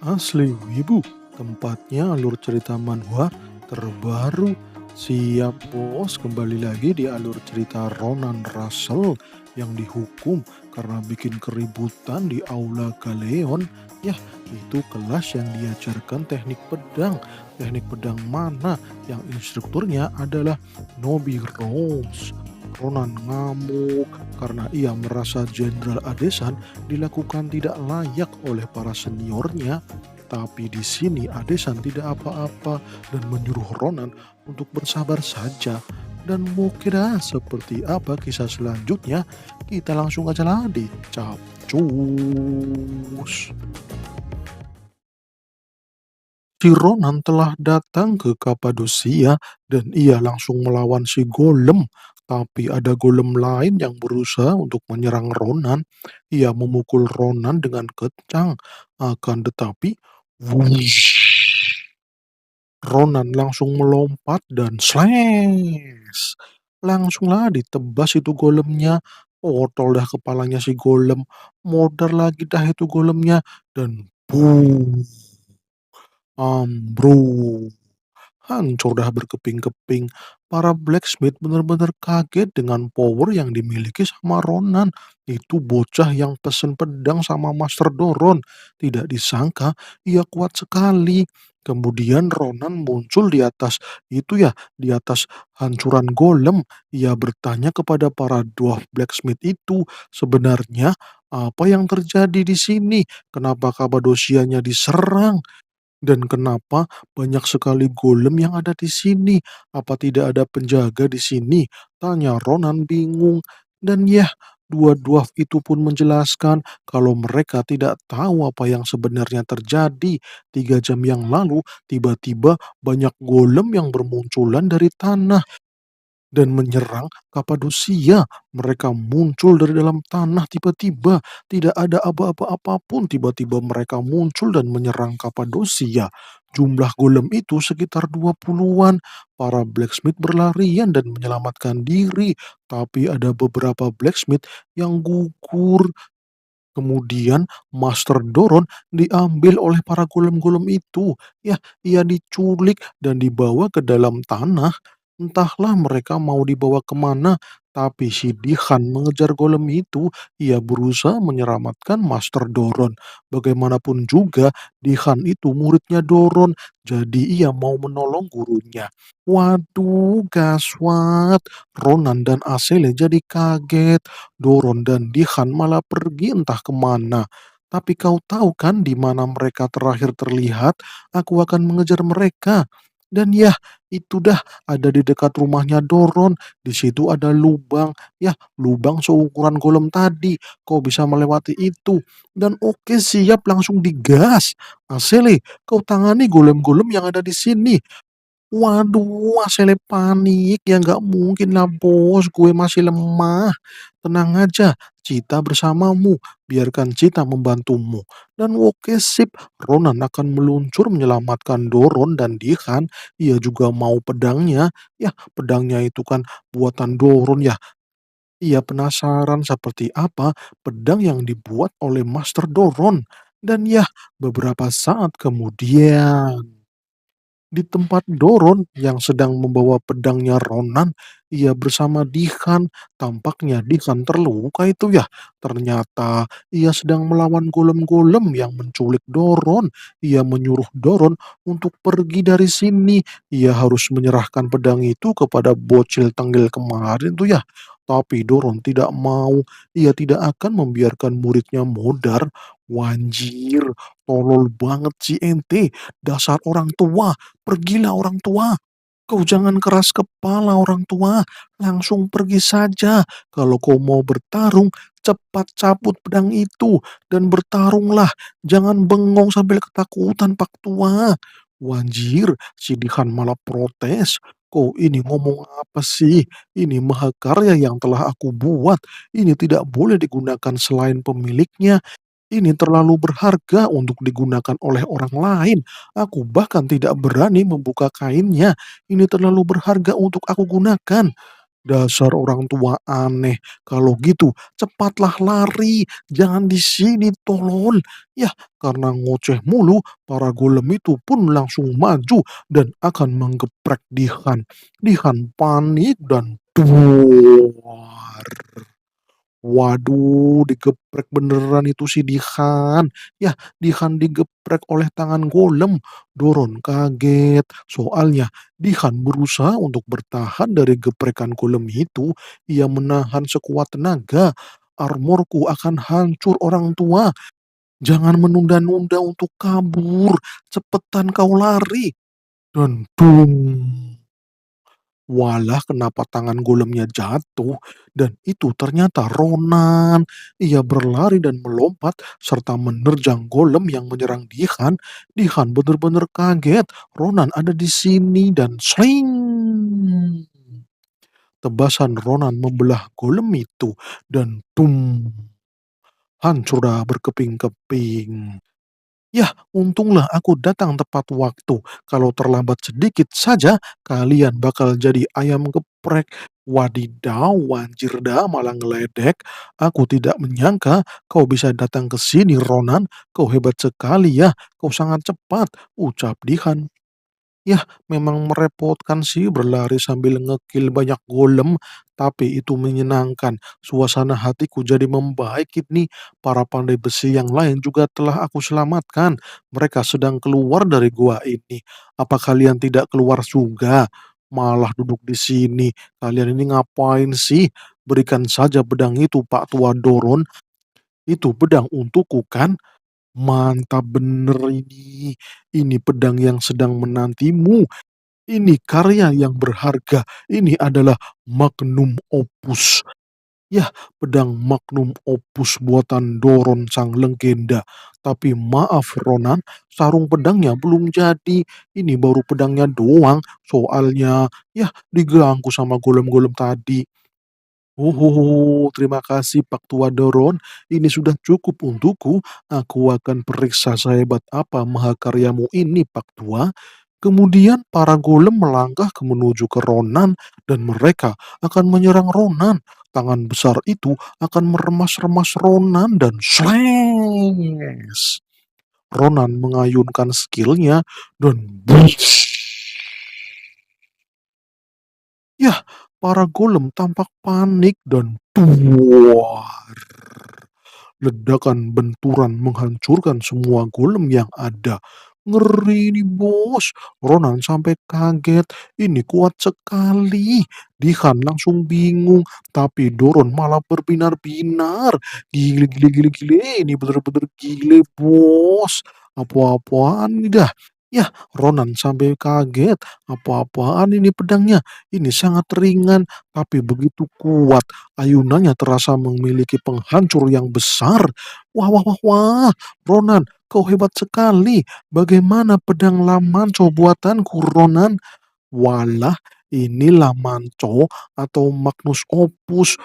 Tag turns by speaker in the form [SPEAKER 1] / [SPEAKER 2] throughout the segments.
[SPEAKER 1] Asli Wibu, tempatnya alur cerita manhwa terbaru. Siap bos, kembali lagi di alur cerita Ronan Russell yang dihukum karena bikin keributan di Aula Galeon. Yah, itu kelas yang diajarkan teknik pedang. Teknik pedang mana yang instrukturnya adalah Nobi Rose. Ronan ngamuk karena ia merasa Jenderal Adesan dilakukan tidak layak oleh para seniornya. Tapi di sini Adesan tidak apa-apa dan menyuruh Ronan untuk bersabar saja. Dan mau kira seperti apa kisah selanjutnya? Kita langsung aja lah di Capcus. Si Ronan telah datang ke Kapadosia dan ia langsung melawan si Golem. Tapi ada golem lain yang berusaha untuk menyerang Ronan. Ia memukul Ronan dengan kencang. Akan tetapi, wush, Ronan langsung melompat dan slash. Langsunglah ditebas itu golemnya. Potol dah kepalanya si golem. Modar lagi dah itu golemnya. Dan boom, ambruk. Hancur dah berkeping-keping. Para blacksmith benar-benar kaget dengan power yang dimiliki sama Ronan. Itu bocah yang pesen pedang sama Master Doron. Tidak disangka ia kuat sekali. Kemudian Ronan muncul di atas itu ya, di atas hancuran golem. Ia bertanya kepada para dwarf blacksmith itu, sebenarnya apa yang terjadi di sini? Kenapa Kapadosianya diserang? Dan kenapa banyak sekali golem yang ada di sini? Apa tidak ada penjaga di sini? Tanya Ronan bingung. Dan ya, dua dwarf itu pun menjelaskan kalau mereka tidak tahu apa yang sebenarnya terjadi. 3 jam yang lalu, tiba-tiba banyak golem yang bermunculan dari tanah dan menyerang Kapadosia. Mereka muncul dari dalam tanah tiba-tiba. Tidak ada aba-aba apapun. Tiba-tiba mereka muncul dan menyerang Kapadosia. Jumlah golem itu sekitar 20-an. Para blacksmith berlarian dan menyelamatkan diri. Tapi ada beberapa blacksmith yang gugur. Kemudian Master Doron diambil oleh para golem-golem itu. Ya, ia diculik dan dibawa ke dalam tanah. Entahlah mereka mau dibawa kemana, tapi si Dihan mengejar golem itu. Ia berusaha menyelamatkan Master Doron. Bagaimanapun juga, Dihan itu muridnya Doron, jadi ia mau menolong gurunya. Waduh, gaswat. Ronan dan Asele jadi kaget. Doron dan Dihan malah pergi entah kemana. Tapi kau tahu kan di mana mereka terakhir terlihat? Aku akan mengejar mereka. Dan ya, itu dah ada di dekat rumahnya Doron. Di situ ada lubang. Ya, lubang seukuran golem tadi. Kau bisa melewati itu. Dan oke, siap langsung digas. Asele, kau tangani golem-golem yang ada di sini. Waduh, Asele panik, ya nggak mungkin lah bos, gue masih lemah. Tenang aja, Cita bersamamu, biarkan Cita membantumu. Dan oke sip, Ronan akan meluncur menyelamatkan Doron dan Dihan. Ia juga mau pedangnya, ya pedangnya itu kan buatan Doron ya. Ia penasaran seperti apa pedang yang dibuat oleh Master Doron. Dan ya, beberapa saat kemudian di tempat Doron yang sedang membawa pedangnya Ronan, ia bersama Dihan. Tampaknya Dihan terluka itu ya. Ternyata ia sedang melawan golem-golem yang menculik Doron. Ia menyuruh Doron untuk pergi dari sini. Ia harus menyerahkan pedang itu kepada bocil tenggel kemarin tuh ya. Tapi Doron tidak mau. Ia tidak akan membiarkan muridnya modar. Wanjir, tolol banget si ente. Dasar orang tua. Pergilah orang tua. Kau jangan keras kepala orang tua. Langsung pergi saja. Kalau kau mau bertarung, cepat cabut pedang itu. Dan bertarunglah. Jangan bengong sambil ketakutan Pak Tua. Wanjir, si Dihan malah protes. Kau ini ngomong apa sih? Ini mahakarya yang telah aku buat. Ini tidak boleh digunakan selain pemiliknya. Ini terlalu berharga untuk digunakan oleh orang lain. Aku bahkan tidak berani membuka kainnya. Ini terlalu berharga untuk aku gunakan. Dasar orang tua aneh. Kalau gitu, cepatlah lari. Jangan di sini, tolol. Yah, karena ngoceh mulu, para golem itu pun langsung maju dan akan menggeprek Dihan. Dihan panik dan duar. Waduh, digeprek beneran itu si Dihan. Yah, Dihan digeprek oleh tangan golem. Doron kaget. Soalnya Dihan berusaha untuk bertahan dari geprekan golem itu. Ia menahan sekuat tenaga. Armorku akan hancur orang tua. Jangan menunda-nunda untuk kabur. Cepetan kau lari. Dan dum. Walah, kenapa tangan golemnya jatuh? Dan itu ternyata Ronan. Ia berlari dan melompat serta menerjang golem yang menyerang Dihan. Dihan benar-benar kaget. Ronan ada di sini dan sling. Tebasan Ronan membelah golem itu dan tum, hancur dah berkeping-keping. Yah, untunglah aku datang tepat waktu. Kalau terlambat sedikit saja, kalian bakal jadi ayam geprek. Wadidaw, wanjir dah malah ngeledek. Aku tidak menyangka kau bisa datang ke sini, Ronan. Kau hebat sekali ya. Kau sangat cepat, ucap Dihan. Yah, memang merepotkan sih berlari sambil ngekill banyak golem, tapi itu menyenangkan. Suasana hatiku jadi membaik ini. Para pandai besi yang lain juga telah aku selamatkan. Mereka sedang keluar dari gua ini. Apa kalian tidak keluar juga? Malah duduk di sini. Kalian ini ngapain sih? Berikan saja pedang itu, Pak Tua Doron. Itu pedang untukku kan? Mantap bener ini. Ini pedang yang sedang menantimu. Ini karya yang berharga. Ini adalah magnum opus. Yah, pedang magnum opus buatan Doron sang legenda. Tapi maaf Ronan, sarung pedangnya belum jadi. Ini baru pedangnya doang. Soalnya, yah diganggu sama golem-golem tadi. Terima kasih Pak Tua Doron. Ini sudah cukup untukku. Aku akan periksa sehebat apa mahakaryamu ini, Pak Tua. Kemudian para golem melangkah menuju ke Ronan dan mereka akan menyerang Ronan. Tangan besar itu akan meremas-remas Ronan dan slash. Ronan mengayunkan skillnya dan bush. Yah, para golem tampak panik dan duar. Ledakan benturan menghancurkan semua golem yang ada. Ngeri nih bos. Ronan sampai kaget. Ini kuat sekali. Dihan langsung bingung. Tapi Doron malah berbinar-binar. Gile, gile, gile, gile. Ini bener-bener gile bos. Apa-apaan nih dah. Yah, Ronan sampai kaget. Apa-apaan ini pedangnya? Ini sangat ringan, tapi begitu kuat. Ayunannya terasa memiliki penghancur yang besar. Wah, wah, wah, wah. Ronan, kau hebat sekali. Bagaimana pedang Lamanco buatanku, Ronan? Walah, ini Lamanco atau Magnus Opus.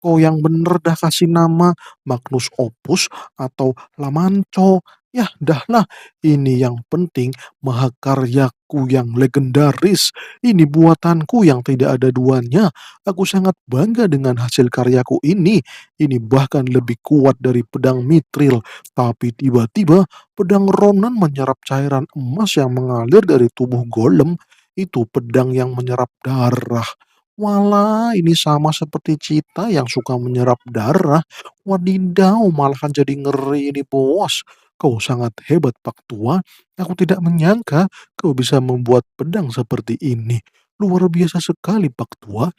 [SPEAKER 1] Kau yang bener dah kasih nama Magnus Opus atau Lamanco. Yah, dah lah. Ini yang penting mahakaryaku yang legendaris. Ini buatanku yang tidak ada duanya. Aku sangat bangga dengan hasil karyaku ini. Ini bahkan lebih kuat dari pedang Mithril. Tapi tiba-tiba pedang Ronan menyerap cairan emas yang mengalir dari tubuh golem. Itu pedang yang menyerap darah. Walah, ini sama seperti Cita yang suka menyerap darah. Wadidaw, malahan jadi ngeri ini bos. Kau sangat hebat Pak Tua. Aku tidak menyangka kau bisa membuat pedang seperti ini. Luar biasa sekali Pak Tua.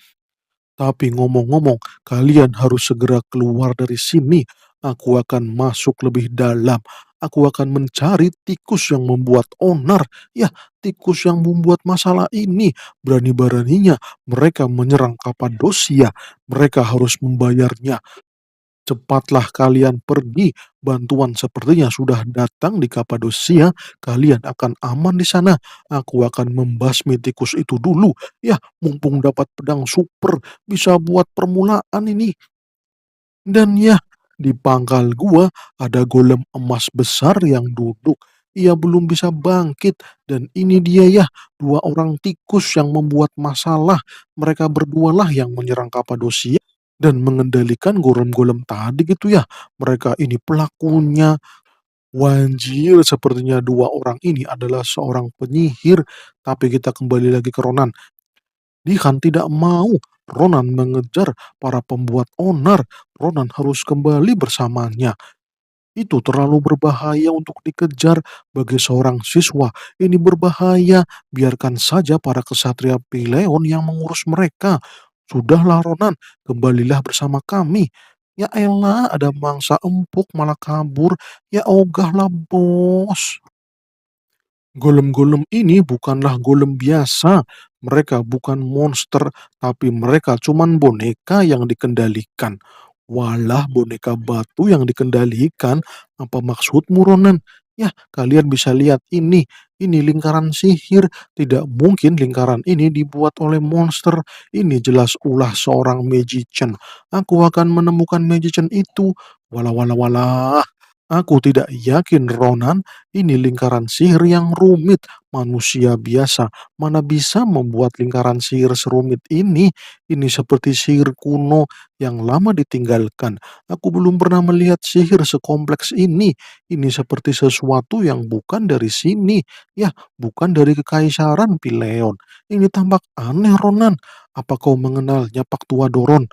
[SPEAKER 1] Tapi ngomong-ngomong, kalian harus segera keluar dari sini. Aku akan masuk lebih dalam. Aku akan mencari tikus yang membuat onar. Ya, tikus yang membuat masalah ini. Berani-beraninya mereka menyerang Kapadosia. Mereka harus membayarnya. Cepatlah kalian pergi. Bantuan sepertinya sudah datang di Kapadosia. Kalian akan aman di sana. Aku akan membasmi tikus itu dulu. Ya, mumpung dapat pedang super. Bisa buat permulaan ini. Dan ya, di pangkal gua ada golem emas besar yang duduk. ia belum bisa bangkit. Dan ini dia ya, dua orang tikus yang membuat masalah. Mereka berdualah yang menyerang Kapadosia dan mengendalikan golem-golem tadi gitu ya. Mereka ini pelakunya. Wanjir, sepertinya dua orang ini adalah seorang penyihir. Tapi kita kembali lagi ke Ronan. Dihan tidak mau Ronan mengejar para pembuat onar. Ronan harus kembali bersamanya. Itu terlalu berbahaya untuk dikejar bagi seorang siswa. Ini berbahaya. Biarkan saja para kesatria Pileon yang mengurus mereka. Sudahlah Ronan, kembalilah bersama kami. Ya elah, ada mangsa empuk malah kabur. Ya ogahlah bos. Golem-golem ini bukanlah golem biasa. Mereka bukan monster, tapi mereka cuman boneka yang dikendalikan. Walah, boneka batu yang dikendalikan. Apa maksudmu, Ronan? Ya, kalian bisa lihat ini. Ini lingkaran sihir. Tidak mungkin lingkaran ini dibuat oleh monster. Ini jelas ulah seorang magician. Aku akan menemukan magician itu. Walah, walah, walah. Aku tidak yakin, Ronan. Ini lingkaran sihir yang rumit. Manusia biasa mana bisa membuat lingkaran sihir serumit ini. Ini seperti sihir kuno yang lama ditinggalkan. Aku belum pernah melihat sihir sekompleks ini. Ini seperti sesuatu yang bukan dari sini. Ya, bukan dari kekaisaran Pileon. Ini tampak aneh, Ronan. Apa kau mengenalnya, Pak Tua Doron?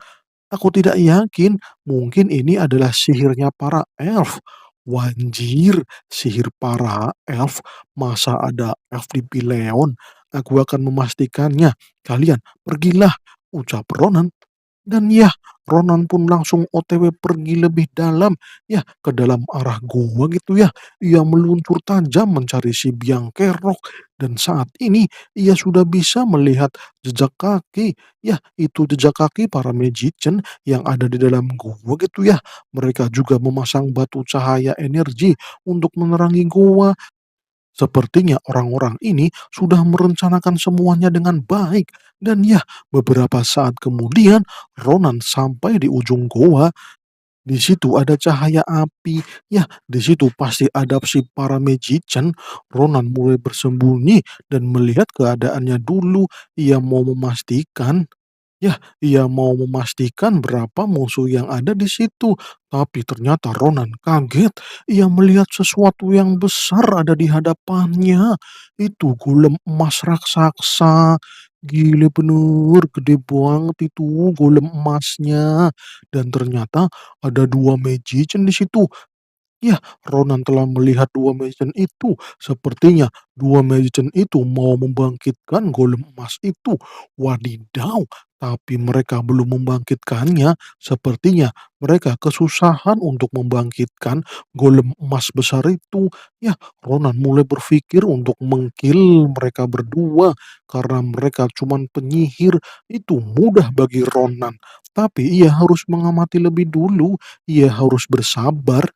[SPEAKER 1] Aku tidak yakin, mungkin ini adalah sihirnya para elf. Wanjir, sihir para elf. Masa ada elf di Pileon? Aku akan memastikannya. Kalian pergilah, ucap Ronan. Dan ya, Ronan pun langsung OTW pergi lebih dalam, ya, ke dalam arah gua gitu ya. Ia meluncur tajam mencari si biang kerok. Dan saat ini ia sudah bisa melihat jejak kaki. Ya, itu jejak kaki para magician yang ada di dalam gua gitu ya. Mereka juga memasang batu cahaya energi untuk menerangi gua. Sepertinya orang-orang ini sudah merencanakan semuanya dengan baik. Dan ya, beberapa saat kemudian Ronan sampai di ujung goa. Di situ ada cahaya api. Ya, di situ pasti ada si para magician. Ronan mulai bersembunyi dan melihat keadaannya dulu. Ia mau memastikan. Ya, ia mau memastikan berapa musuh yang ada di situ. Tapi ternyata Ronan kaget. Ia melihat sesuatu yang besar ada di hadapannya. Itu golem emas raksasa. Gile bener, gede banget itu golem emasnya. Dan ternyata ada dua magician di situ. Ya, Ronan telah melihat dua magician itu. Sepertinya dua magician itu mau membangkitkan golem emas itu. Wadidaw, tapi mereka belum membangkitkannya. Sepertinya mereka kesusahan untuk membangkitkan golem emas besar itu. Ya, Ronan mulai berpikir untuk mengkill mereka berdua karena mereka cuman penyihir. Itu mudah bagi Ronan. Tapi ia harus mengamati lebih dulu. Ia harus bersabar.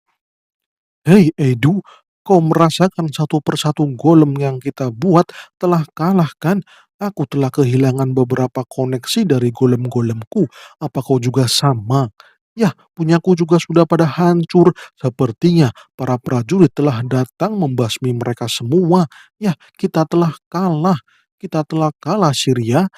[SPEAKER 1] Hei Edu, kau merasakan satu persatu golem yang kita buat telah kalah kan? Aku telah kehilangan beberapa koneksi dari golem-golemku. Apa kau juga sama? Ya, punyaku juga sudah pada hancur. Sepertinya para prajurit telah datang membasmi mereka semua. Ya, kita telah kalah. Kita telah kalah, Syria.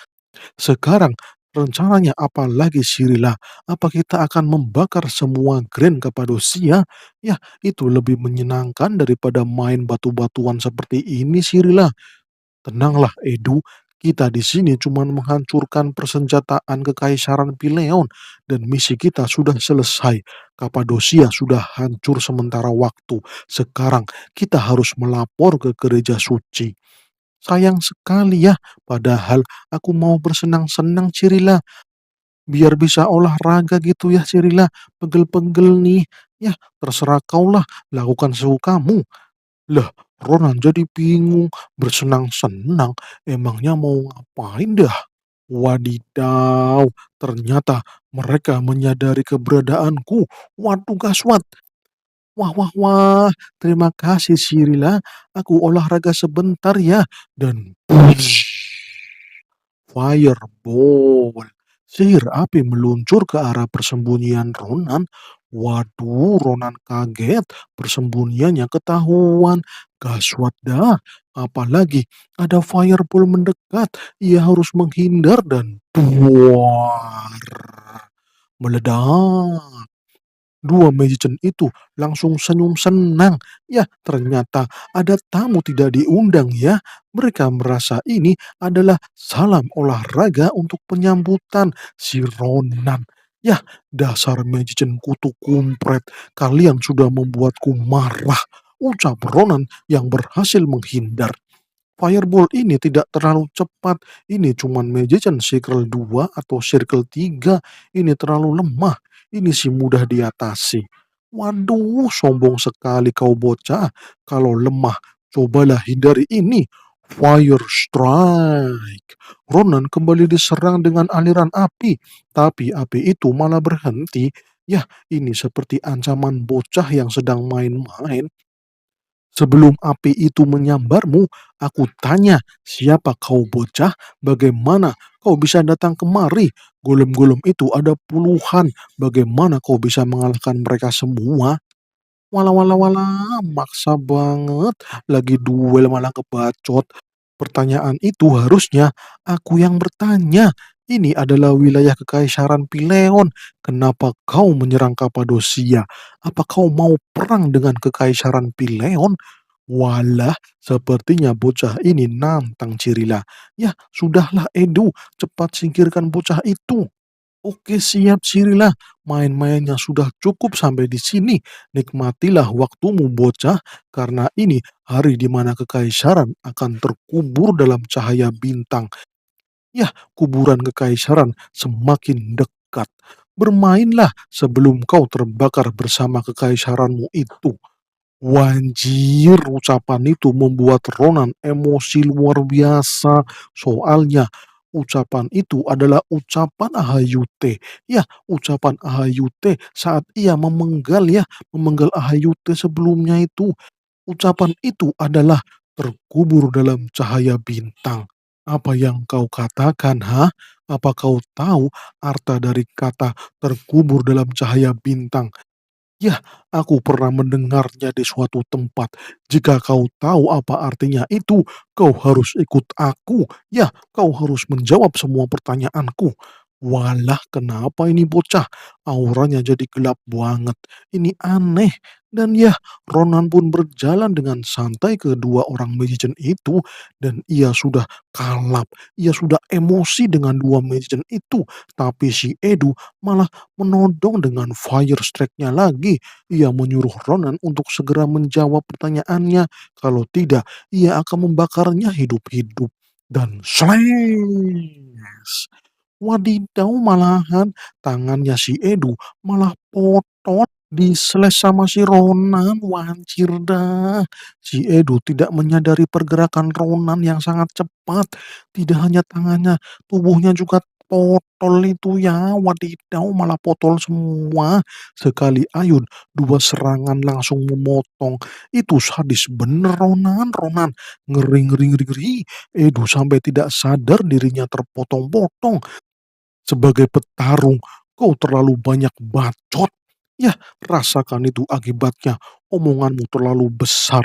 [SPEAKER 1] Sekarang rencananya apa lagi, Sirila? Apa kita akan membakar semua Grand Cappadocia? Ya, itu lebih menyenangkan daripada main batu-batuan seperti ini, Sirila. Tenanglah, Edu. Kita di sini cuma menghancurkan persenjataan kekaisaran Pileon dan misi kita sudah selesai. Kappadosia sudah hancur sementara waktu. Sekarang kita harus melapor ke gereja suci. Sayang sekali ya, padahal aku mau bersenang-senang, Cirila. Biar bisa olahraga gitu ya, Cirila. Pegel-pegel nih. Ya, terserah kau lah, lakukan sesukamu. Lah, Ronan jadi bingung, bersenang-senang. Emangnya mau ngapain dah? Wadidaw, ternyata mereka menyadari keberadaanku. Waduh, gaswat. Wah, wah, wah. Terima kasih, Cirila. Aku olahraga sebentar ya. Dan fireball. Sihir api meluncur ke arah persembunyian Ronan. Waduh, Ronan kaget. Persembunyiannya ketahuan. Gaswat dah, apalagi ada fireball mendekat. Ia harus menghindar dan duar meledak. Dua magician itu langsung senyum senang. Ya, ternyata ada tamu tidak diundang ya. Mereka merasa ini adalah salam olahraga untuk penyambutan si Ronan. Ya, dasar magician kutu kumpret. Kalian sudah membuatku marah. Ucap Ronan yang berhasil menghindar. Fireball ini tidak terlalu cepat. Ini cuman Magician Circle 2 atau Circle 3. Ini terlalu lemah. Ini sih mudah diatasi. Waduh, sombong sekali kau bocah. Kalau lemah, cobalah hindari ini. Fire Strike. Ronan kembali diserang dengan aliran api. Tapi api itu malah berhenti. Ya, ini seperti ancaman bocah yang sedang main-main. Sebelum api itu menyambarmu, aku tanya, siapa kau bocah? Bagaimana kau bisa datang kemari? Golem-golem itu ada puluhan. Bagaimana kau bisa mengalahkan mereka semua? Walah walah walah, maksa banget. Lagi duel malah kebacot. Pertanyaan itu harusnya aku yang bertanya. Ini adalah wilayah kekaisaran Pileon. Kenapa kau menyerang Kapadosia? Apa kau mau perang dengan kekaisaran Pileon? Walah, sepertinya bocah ini nantang Cirila. Ya, sudahlah Edu, cepat singkirkan bocah itu. Oke, siap Cirila. Main-mainnya sudah cukup sampai di sini. Nikmatilah waktumu bocah, karena ini hari di mana kekaisaran akan terkubur dalam cahaya bintang. Ya, kuburan kekaisaran semakin dekat. Bermainlah sebelum kau terbakar bersama kekaisaranmu itu. Wanjir, ucapan itu membuat Ronan emosi luar biasa. Soalnya, ucapan itu adalah ucapan Ahayute. Ya, ucapan Ahayute saat ia memenggal Ahayute sebelumnya itu. Ucapan itu adalah terkubur dalam cahaya bintang. Apa yang kau katakan, ha? Apa kau tahu arti dari kata terkubur dalam cahaya bintang? Ya, aku pernah mendengarnya di suatu tempat. Jika kau tahu apa artinya itu, kau harus ikut aku. Ya, kau harus menjawab semua pertanyaanku. Walah, kenapa ini bocah? Auranya jadi gelap banget. Ini aneh. Dan ya, Ronan pun berjalan dengan santai ke dua orang magician itu. Dan ia sudah kalap. Ia sudah emosi dengan dua magician itu. Tapi si Edu malah menodong dengan fire strike-nya lagi. Ia menyuruh Ronan untuk segera menjawab pertanyaannya. Kalau tidak, ia akan membakarnya hidup-hidup. Dan slash! Wadidaw, malahan tangannya si Edu malah potong di-slash sama si Ronan. Wancir dah. Si Edu tidak menyadari pergerakan Ronan yang sangat cepat. Tidak hanya tangannya, tubuhnya juga potol itu ya. Wadidaw, malah potol semua. Sekali ayun, dua serangan langsung memotong. Itu sadis bener Ronan. Ronan ngeri ngeri ngeri ngeri. Edu sampai tidak sadar dirinya terpotong-potong. Sebagai petarung, kau terlalu banyak bacot. Ya, rasakan itu akibatnya. Omonganmu terlalu besar.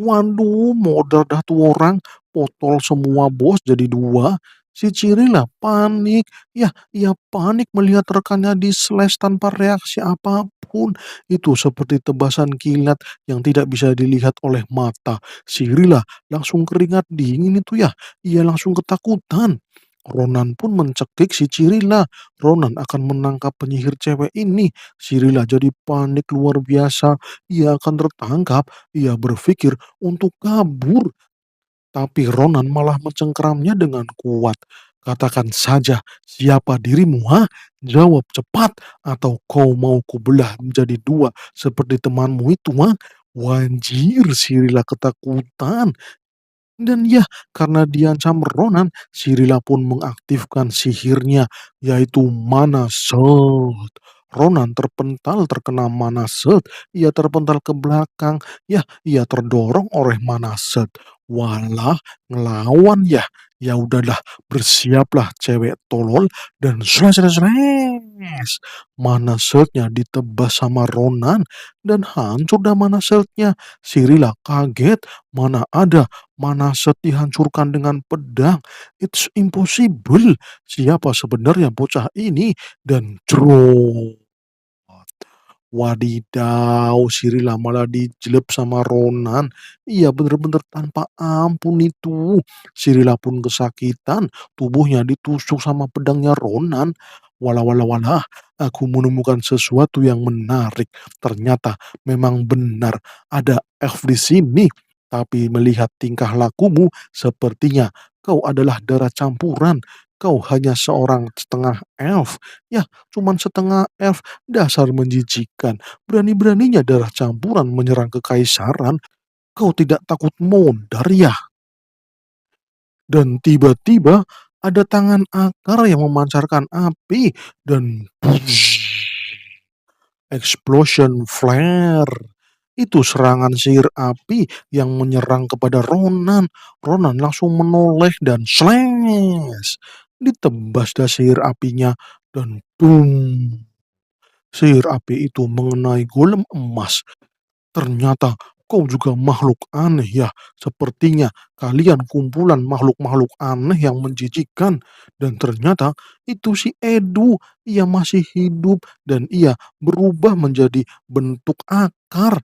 [SPEAKER 1] Waduh, modal dah tuh orang. Potol semua bos jadi dua. Si Cirila panik. Ya, ia panik melihat rekannya di slash tanpa reaksi apapun. Itu seperti tebasan kilat yang tidak bisa dilihat oleh mata. Cirila langsung keringat dingin itu ya. Ia langsung ketakutan. Ronan pun mencekik si Cirila. Ronan akan menangkap penyihir cewek ini. Cirila jadi panik luar biasa. Ia akan tertangkap. Ia berpikir untuk kabur. Tapi Ronan malah mencengkeramnya dengan kuat. Katakan saja, siapa dirimu, ha? Jawab cepat, atau kau mau kubelah menjadi dua seperti temanmu itu, ha? Wanjir, Cirila ketakutan. Dan ya, karena diancam Ronan, Cirila pun mengaktifkan sihirnya, yaitu Mana Shot. Ronan terpental terkena Mana Shot. Ia terpental ke belakang. Ya, ia terdorong oleh Mana Shot. Walah, ngelawan ya? Ya udahlah, bersiaplah cewek tolol dan mana shirtnya ditebas sama Ronan dan hancur dah mana shirtnya. Sirila kaget, mana ada, mana shirt dihancurkan dengan pedang. It's impossible. Siapa sebenarnya bocah ini? Dan jero. Wadidaw, Sirila malah dijeleb sama Ronan. Iya bener-bener tanpa ampun itu. Sirila pun kesakitan, tubuhnya ditusuk sama pedangnya Ronan. Walah walah walah, aku menemukan sesuatu yang menarik. Ternyata memang benar ada elf di sini. Tapi melihat tingkah lakumu, sepertinya kau adalah darah campuran. Kau hanya seorang setengah elf. Ya, cuman setengah elf. Dasar menjijikan, berani-beraninya darah campuran menyerang kekaisaran, kau tidak takut modar ya? Dan tiba-tiba ada tangan akar yang memancarkan api dan explosion flare. Itu serangan sihir api yang menyerang kepada Ronan. Ronan langsung menoleh dan slash. Ditebas dah sihir apinya dan boom. Sihir api itu mengenai golem emas. Ternyata kau juga makhluk aneh ya. Sepertinya kalian kumpulan makhluk-makhluk aneh yang menjijikan. Dan ternyata itu si Edu. Ia masih hidup dan ia berubah menjadi bentuk akar.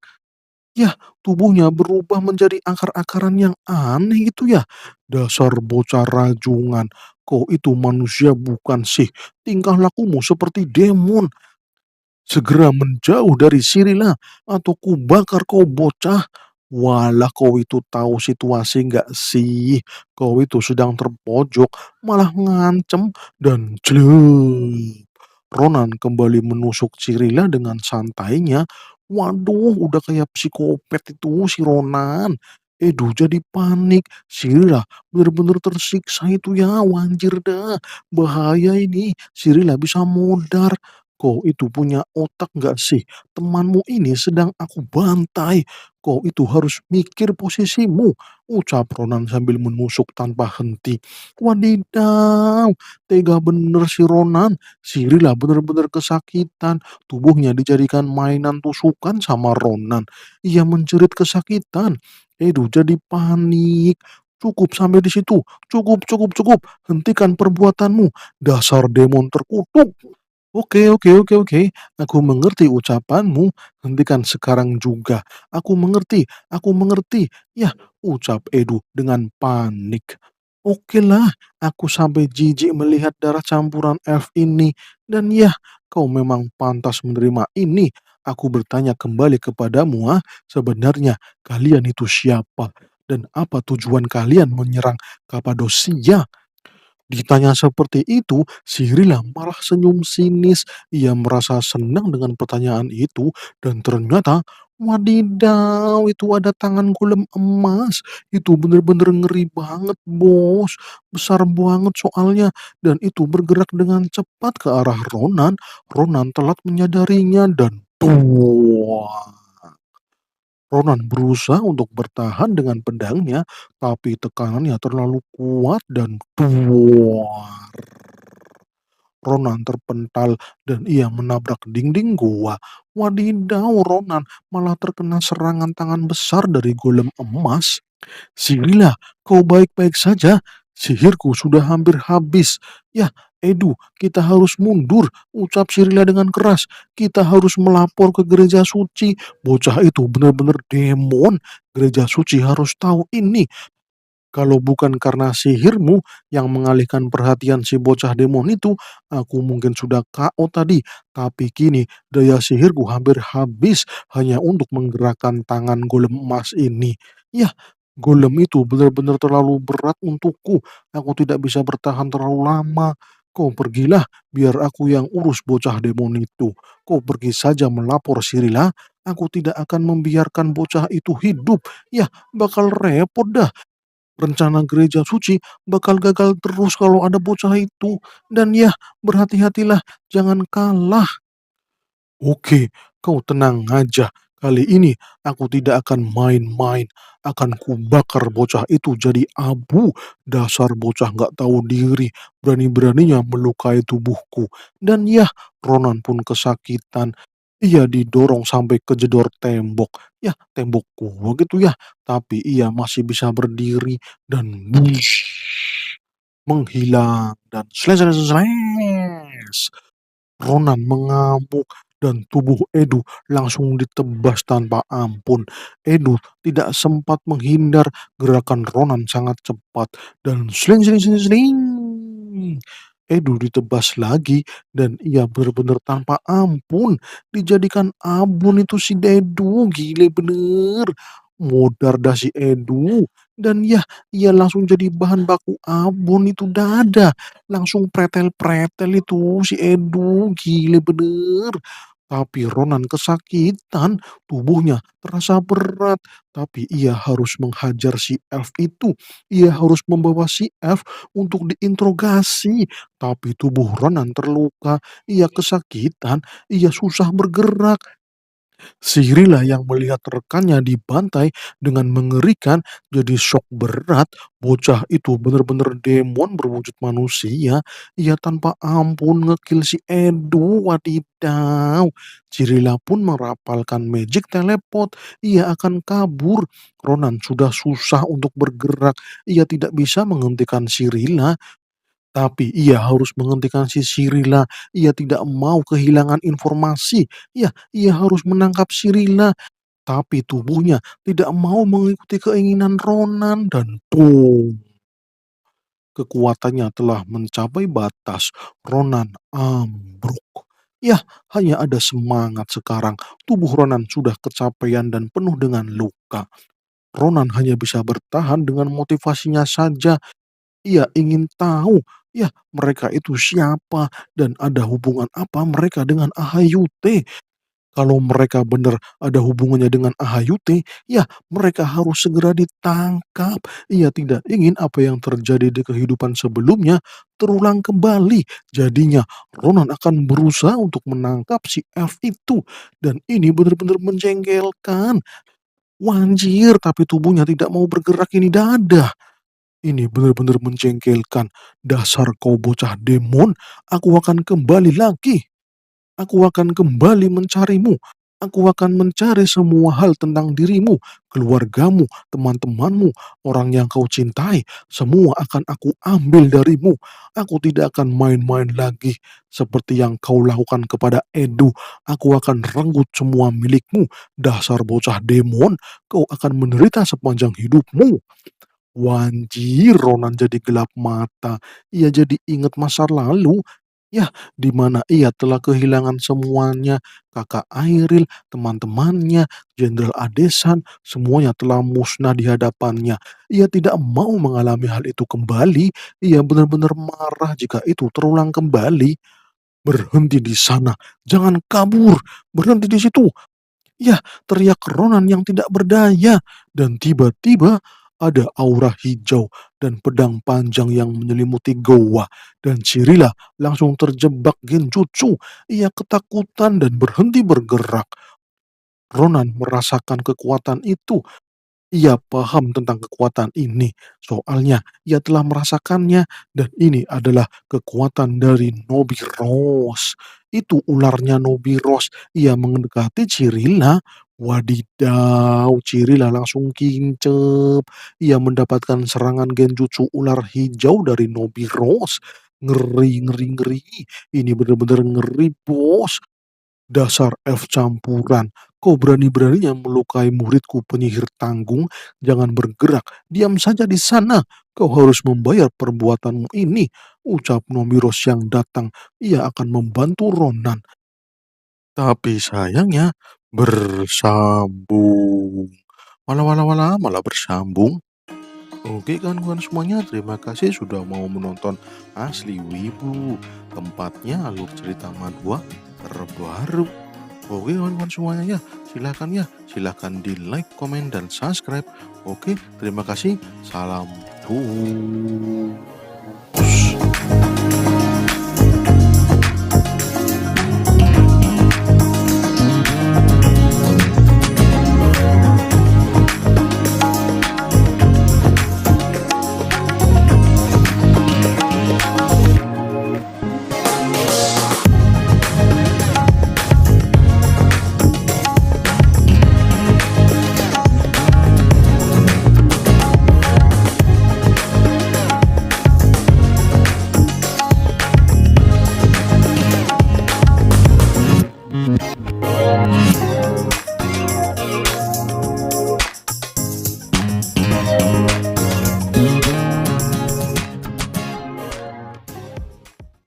[SPEAKER 1] Ya, tubuhnya berubah menjadi akar-akaran yang aneh itu ya. Dasar bocah rajungan. Kau itu manusia bukan sih. Tingkah lakumu seperti demon. Segera menjauh dari sinilah, atau kubakar kau bocah. Walah kau itu tahu situasi nggak sih? Kau itu sedang terpojok, malah ngancem dan jelek. Ronan kembali menusuk Cirila dengan santainya. Waduh, udah kayak psikopat itu si Ronan. Edu jadi panik. Sirila bener-bener tersiksa itu ya, wanjir dah. Bahaya ini, Sirila bisa modar. Kau itu punya otak nggak sih? Temanmu ini sedang aku bantai. Kau itu harus mikir posisimu. Ucap Ronan sambil menusuk tanpa henti. Wadidaw, tega bener si Ronan. Si Rila bener-bener kesakitan. Tubuhnya dijadikan mainan tusukan sama Ronan. Ia menjerit kesakitan. Edu jadi panik. Cukup sampai di situ. Cukup, cukup, cukup. Hentikan perbuatanmu. Dasar demon terkutuk. Oke oke oke oke, aku mengerti ucapanmu, hentikan sekarang juga. Aku mengerti. Yah, ucap Edu dengan panik. Okelah, aku sampai jijik melihat darah campuran elf ini. Dan yah, kau memang pantas menerima ini. Aku bertanya kembali kepadamu, sebenarnya kalian itu siapa? Dan apa tujuan kalian menyerang Kapadosia? Ditanya seperti itu, si Rila malah senyum sinis. Ia merasa senang dengan pertanyaan itu, dan ternyata, wadidaw, itu ada tangan golem emas. Itu bener-bener ngeri banget, bos. Besar banget soalnya, dan itu bergerak dengan cepat ke arah Ronan. Ronan telat menyadarinya, dan tuah. Ronan berusaha untuk bertahan dengan pedangnya, tapi tekanannya terlalu kuat dan duar. Ronan terpental dan ia menabrak dinding gua. Wadidaw, Ronan malah terkena serangan tangan besar dari golem emas. Sirila, kau baik-baik saja? Sihirku sudah hampir habis. Ya, Edu, kita harus mundur, ucap Sirila dengan keras. Kita harus melapor ke gereja suci. Bocah itu benar-benar demon. Gereja suci harus tahu ini. Kalau bukan karena sihirmu yang mengalihkan perhatian si bocah demon itu, aku mungkin sudah KO tadi. Tapi kini daya sihirku hampir habis hanya untuk menggerakkan tangan golem emas ini. Yah, golem itu benar-benar terlalu berat untukku. Aku tidak bisa bertahan terlalu lama. Kau pergilah, biar aku yang urus bocah demon itu. Kau pergi saja melapor Sirila. Aku tidak akan membiarkan bocah itu hidup. Yah, bakal repot dah. Rencana gereja suci bakal gagal terus kalau ada bocah itu. Dan ya, berhati-hatilah, jangan kalah. Oke, kau tenang aja. Kali ini aku tidak akan main-main, akan kubakar bocah itu jadi abu. Dasar bocah nggak tahu diri, berani-beraninya melukai tubuhku. Dan ya, Ronan pun kesakitan. Ia didorong sampai kejedor tembok. Ya, tembok gua gitu ya. Tapi ia masih bisa berdiri dan menghilang dan Ronan mengamuk dan tubuh Edu langsung ditebas tanpa ampun. Edu tidak sempat menghindar, gerakan Ronan sangat cepat dan sling sling sling sling. Edu ditebas lagi dan ia benar-benar tanpa ampun. Dijadikan abun itu si Edu, gile bener. Modar dah si Edu. Dan ya, ia langsung jadi bahan baku abon itu dada. Langsung pretel-pretel itu si Edu, gile bener. Tapi Ronan kesakitan, tubuhnya terasa berat. Tapi ia harus menghajar si Elf itu. Ia harus membawa si Elf untuk diinterogasi. Tapi tubuh Ronan terluka, ia kesakitan, ia susah bergerak. Sirila yang melihat rekannya dibantai dengan mengerikan jadi syok berat. Bocah itu benar-benar demon berwujud manusia. Ia tanpa ampun ngekill si Edu. Wadidaw. Sirila pun merapalkan magic teleport. Ia akan kabur. Ronan sudah susah untuk bergerak. Ia tidak bisa menghentikan Sirila. Tapi ia harus menghentikan si Sirila. Ia tidak mau kehilangan informasi. Ia harus menangkap Sirila. Tapi tubuhnya tidak mau mengikuti keinginan Ronan dan boom, kekuatannya telah mencapai batas. Ronan ambruk. Ya, hanya ada semangat sekarang. Tubuh Ronan sudah kecapean dan penuh dengan luka. Ronan hanya bisa bertahan dengan motivasinya saja. Ia ingin tahu, ya, mereka itu siapa dan ada hubungan apa mereka dengan AHYUT. Kalau mereka benar ada hubungannya dengan AHYUT, ya mereka harus segera ditangkap. Ia tidak ingin apa yang terjadi di kehidupan sebelumnya terulang kembali. Jadinya Ronan akan berusaha untuk menangkap si Elf itu. Dan ini benar-benar menjengkelkan. Wanjir, tapi tubuhnya tidak mau bergerak ini dada. Ini benar-benar menjengkelkan. Dasar kau bocah demon, aku akan kembali lagi. Aku akan kembali mencarimu. Aku akan mencari semua hal tentang dirimu, keluargamu, teman-temanmu, orang yang kau cintai. Semua akan aku ambil darimu. Aku tidak akan main-main lagi seperti yang kau lakukan kepada Edu. Aku akan renggut semua milikmu. Dasar bocah demon, kau akan menderita sepanjang hidupmu. Wanjir, Ronan jadi gelap mata. Ia jadi ingat masa lalu. Ya, di mana ia telah kehilangan semuanya. Kakak Airil, teman-temannya, Jenderal Adesan, semuanya telah musnah di hadapannya. Ia tidak mau mengalami hal itu kembali. Ia benar-benar marah jika itu terulang kembali. Berhenti di sana, jangan kabur. Berhenti di situ. Ya, teriak Ronan yang tidak berdaya. Dan tiba-tiba ada aura hijau dan pedang panjang yang menyelimuti goa. Dan Cirilla langsung terjebak genjutsu. Ia ketakutan dan berhenti bergerak. Ronan merasakan kekuatan itu. Ia paham tentang kekuatan ini, soalnya ia telah merasakannya dan ini adalah kekuatan dari Nobiros. Itu ularnya Nobiros. Ia mendekati Cirilla. Wadidaw, Cirilla langsung kincep. Ia mendapatkan serangan genjutsu ular hijau dari Nobiros. Ngeri, ngeri, ngeri. Ini benar-benar ngeri, bos. Dasar elf campuran, kau berani-beraninya melukai muridku penyihir tanggung, jangan bergerak, diam saja di sana, kau harus membayar perbuatanmu ini, ucap Nomiros yang datang, ia akan membantu Ronan. Tapi sayangnya bersambung. Walah walah walah, malah bersambung. Oke kawan-kawan semuanya, terima kasih sudah mau menonton Asli Wibu, tempatnya alur cerita madwa terbaru. Oke kawan-kawan semuanya ya, silakan di like, komen, dan subscribe. Oke, terima kasih. Salam tuh.